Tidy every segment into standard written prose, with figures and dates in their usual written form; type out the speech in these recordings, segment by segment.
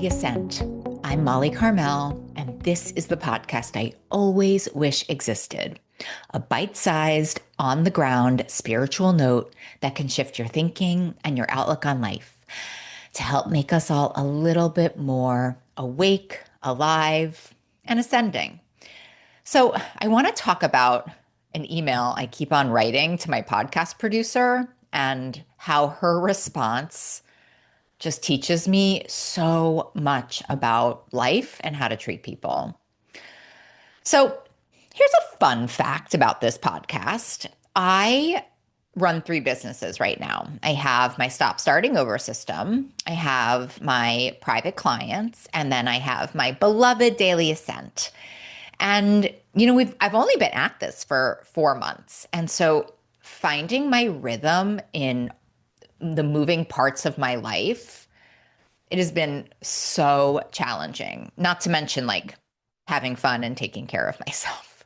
Daily Ascent. I'm Molly Carmel, and this is the podcast I always wish existed. A bite-sized, on-the-ground spiritual note that can shift your thinking and your outlook on life to help make us all a little bit more awake, alive, and ascending. So I want to talk about an email I keep on writing to my podcast producer and how her response just teaches me so much about life and how to treat people. So here's a fun fact about this podcast. I run 3 businesses right now. I have my Stop Starting Over system, I have my private clients, and then I have my beloved Daily Ascent. And I've only been at this for 4 months. And so finding my rhythm in the moving parts of my life, it has been so challenging, not to mention like having fun and taking care of myself.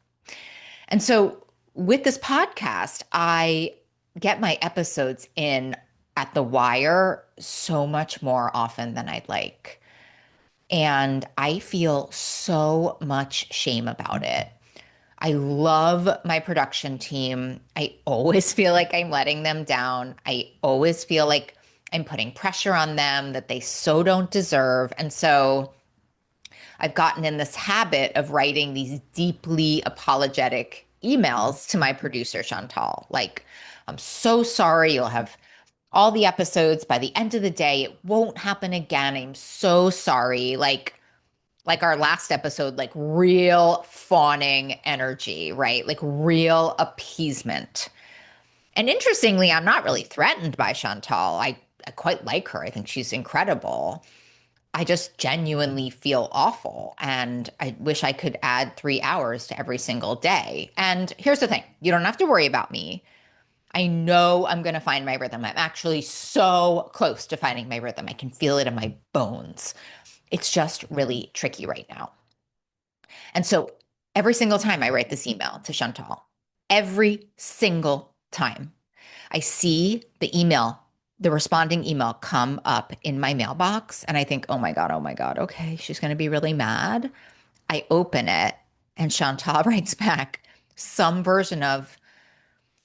And so with this podcast, I get my episodes in at the wire so much more often than I'd like. And I feel so much shame about it. I love my production team. I always feel like I'm letting them down. I always feel like I'm putting pressure on them that they so don't deserve. And so I've gotten in this habit of writing these deeply apologetic emails to my producer, Chantal. Like, I'm so sorry. You'll have all the episodes by the end of the day. It won't happen again. I'm so sorry. Like our last episode, like real fawning energy, right? Like real appeasement. And interestingly, I'm not really threatened by Chantal. I quite like her. I think she's incredible. I just genuinely feel awful. And I wish I could add 3 hours to every single day. And here's the thing, you don't have to worry about me. I know I'm going to find my rhythm. I'm actually so close to finding my rhythm. I can feel it in my bones. It's just really tricky right now. And so every single time I write this email to Chantal, every single time I see the responding email come up in my mailbox, and I think, oh my God, okay, she's going to be really mad. I open it and Chantal writes back some version of,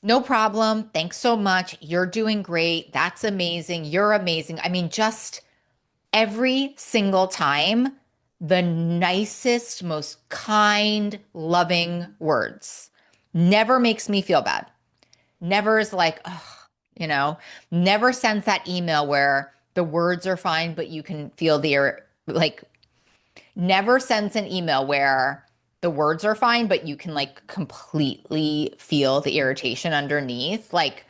no problem. Thanks so much. You're doing great. That's amazing. You're amazing. I mean, just every single time, the nicest, most kind, loving words. Never makes me feel bad. Never is like, oh, never sends that email where the words are fine, but you can feel never sends an email where the words are fine, but you can like completely feel the irritation underneath. Like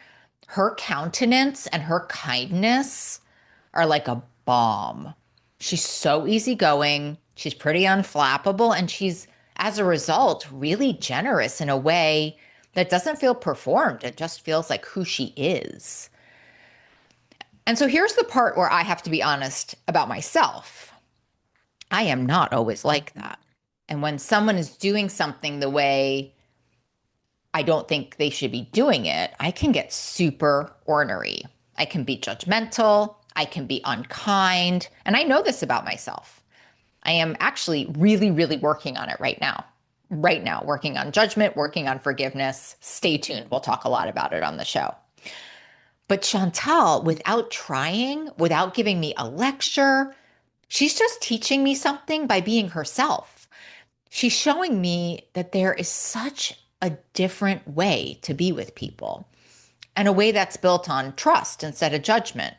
her countenance and her kindness are like a bomb. She's so easygoing. She's pretty unflappable. And she's, as a result, really generous in a way that doesn't feel performed. It just feels like who she is. And so here's the part where I have to be honest about myself. I am not always like that. And when someone is doing something the way I don't think they should be doing it, I can get super ornery. I can be judgmental. I can be unkind. And I know this about myself. I am actually really, really working on it right now. Right now, working on judgment, working on forgiveness. Stay tuned. We'll talk a lot about it on the show. But Chantal, without trying, without giving me a lecture, she's just teaching me something by being herself. She's showing me that there is such a different way to be with people, and a way that's built on trust instead of judgment,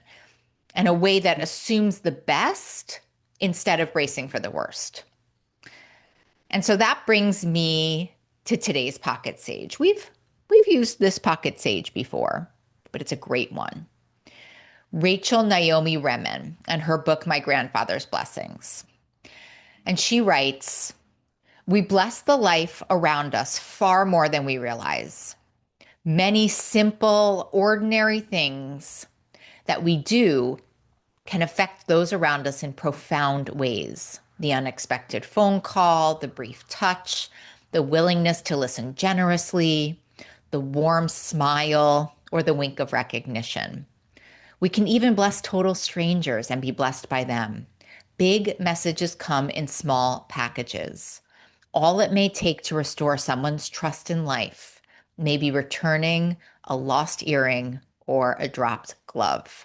and a way that assumes the best instead of bracing for the worst. And so that brings me to today's pocket sage. We've used this pocket sage before, but it's a great one. Rachel Naomi Remen and her book, My Grandfather's Blessings. And she writes, we bless the life around us far more than we realize. Many simple, ordinary things that we do can affect those around us in profound ways. The unexpected phone call, the brief touch, the willingness to listen generously, the warm smile, or the wink of recognition. We can even bless total strangers and be blessed by them. Big messages come in small packages. All it may take to restore someone's trust in life, maybe returning a lost earring or a dropped glove.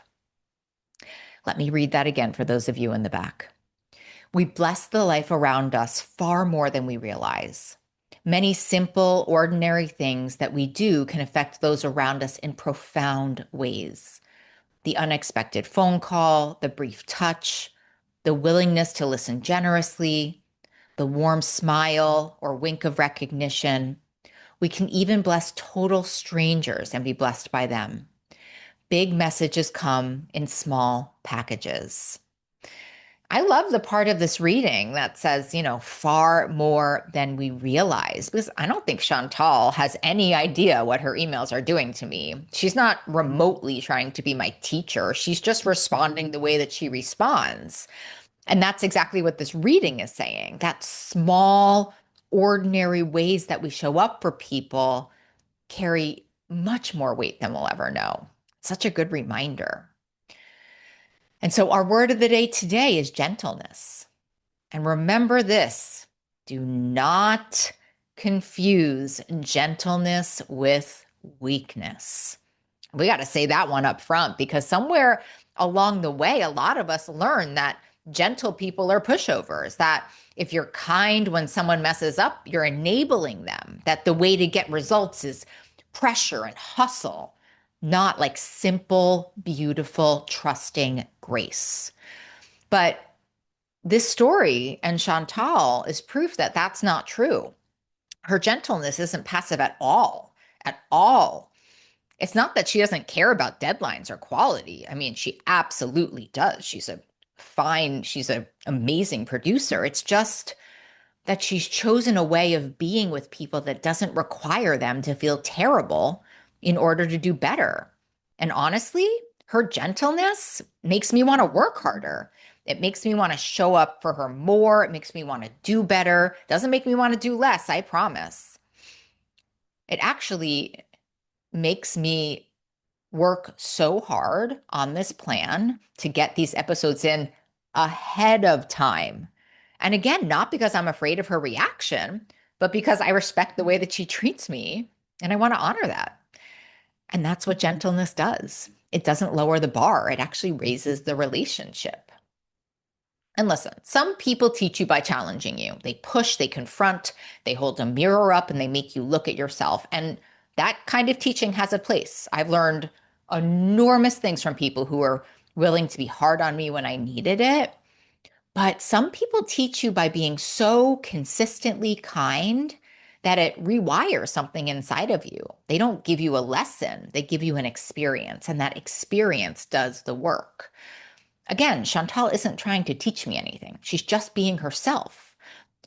Let me read that again for those of you in the back. We bless the life around us far more than we realize. Many simple, ordinary things that we do can affect those around us in profound ways. The unexpected phone call, the brief touch, the willingness to listen generously, the warm smile or wink of recognition. We can even bless total strangers and be blessed by them. Big messages come in small packages. I love the part of this reading that says, far more than we realize, because I don't think Chantal has any idea what her emails are doing to me. She's not remotely trying to be my teacher. She's just responding the way that she responds. And that's exactly what this reading is saying, that small, ordinary ways that we show up for people carry much more weight than we'll ever know. Such a good reminder. And so our word of the day today is gentleness. And remember this, do not confuse gentleness with weakness. We got to say that one up front, because somewhere along the way, a lot of us learn that gentle people are pushovers, that if you're kind when someone messes up, you're enabling them, that the way to get results is pressure and hustle, not like simple, beautiful, trusting grace. But this story and Chantal is proof that that's not true. Her gentleness isn't passive at all, at all. It's not that she doesn't care about deadlines or quality. I mean, she absolutely does. She's an amazing producer. It's just that she's chosen a way of being with people that doesn't require them to feel terrible in order to do better. And honestly, her gentleness makes me want to work harder. It makes me want to show up for her more. It makes me want to do better. It doesn't make me want to do less, I promise. It actually makes me work so hard on this plan to get these episodes in ahead of time. And again, not because I'm afraid of her reaction, but because I respect the way that she treats me and I want to honor that. And that's what gentleness does. It doesn't lower the bar. It actually raises the relationship. And listen, some people teach you by challenging you. They push, they confront, they hold a mirror up, and they make you look at yourself. And that kind of teaching has a place. I've learned enormous things from people who are willing to be hard on me when I needed it. But some people teach you by being so consistently kind that it rewires something inside of you. They don't give you a lesson, they give you an experience, and that experience does the work. Again, Chantal isn't trying to teach me anything. She's just being herself.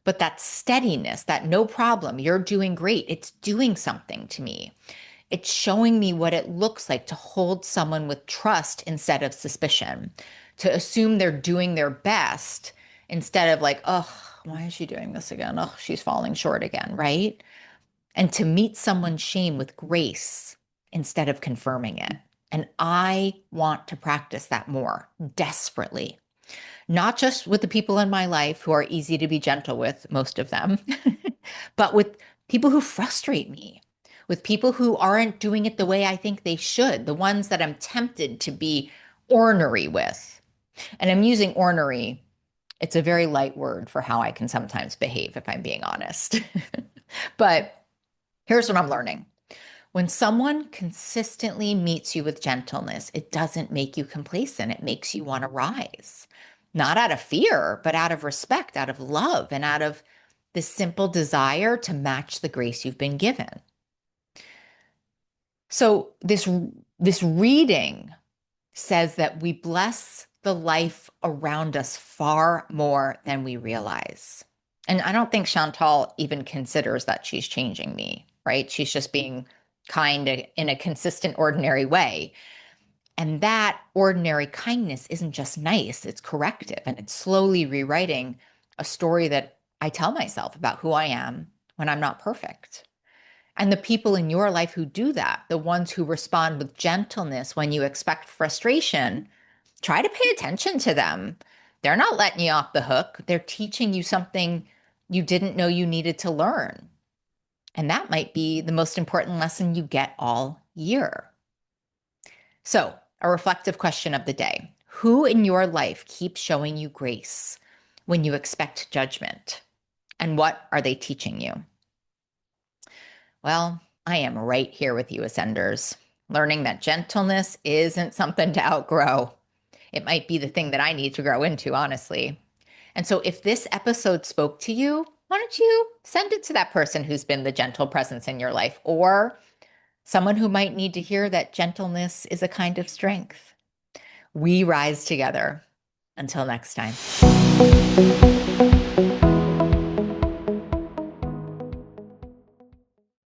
But that steadiness, that no problem, you're doing great, it's doing something to me. It's showing me what it looks like to hold someone with trust instead of suspicion, to assume they're doing their best instead of like, oh, why is she doing this again? Oh, she's falling short again, right? And to meet someone's shame with grace instead of confirming it. And I want to practice that more desperately, not just with the people in my life who are easy to be gentle with, most of them, but with people who frustrate me, with people who aren't doing it the way I think they should, the ones that I'm tempted to be ornery with. And I'm using ornery. It's a very light word for how I can sometimes behave, if I'm being honest. But here's what I'm learning. When someone consistently meets you with gentleness, it doesn't make you complacent. It makes you want to rise, not out of fear, but out of respect, out of love, and out of this simple desire to match the grace you've been given. So this reading says that we bless the life around us far more than we realize. And I don't think Chantal even considers that she's changing me, right? She's just being kind in a consistent, ordinary way. And that ordinary kindness isn't just nice, it's corrective, and it's slowly rewriting a story that I tell myself about who I am when I'm not perfect. And the people in your life who do that, the ones who respond with gentleness when you expect frustration, try to pay attention to them. They're not letting you off the hook. They're teaching you something you didn't know you needed to learn. And that might be the most important lesson you get all year. So, a reflective question of the day. Who in your life keeps showing you grace when you expect judgment? And what are they teaching you? Well, I am right here with you, Ascenders, learning that gentleness isn't something to outgrow. It might be the thing that I need to grow into, honestly. And so, if this episode spoke to you, why don't you send it to that person who's been the gentle presence in your life, or someone who might need to hear that gentleness is a kind of strength? We rise together. Until next time.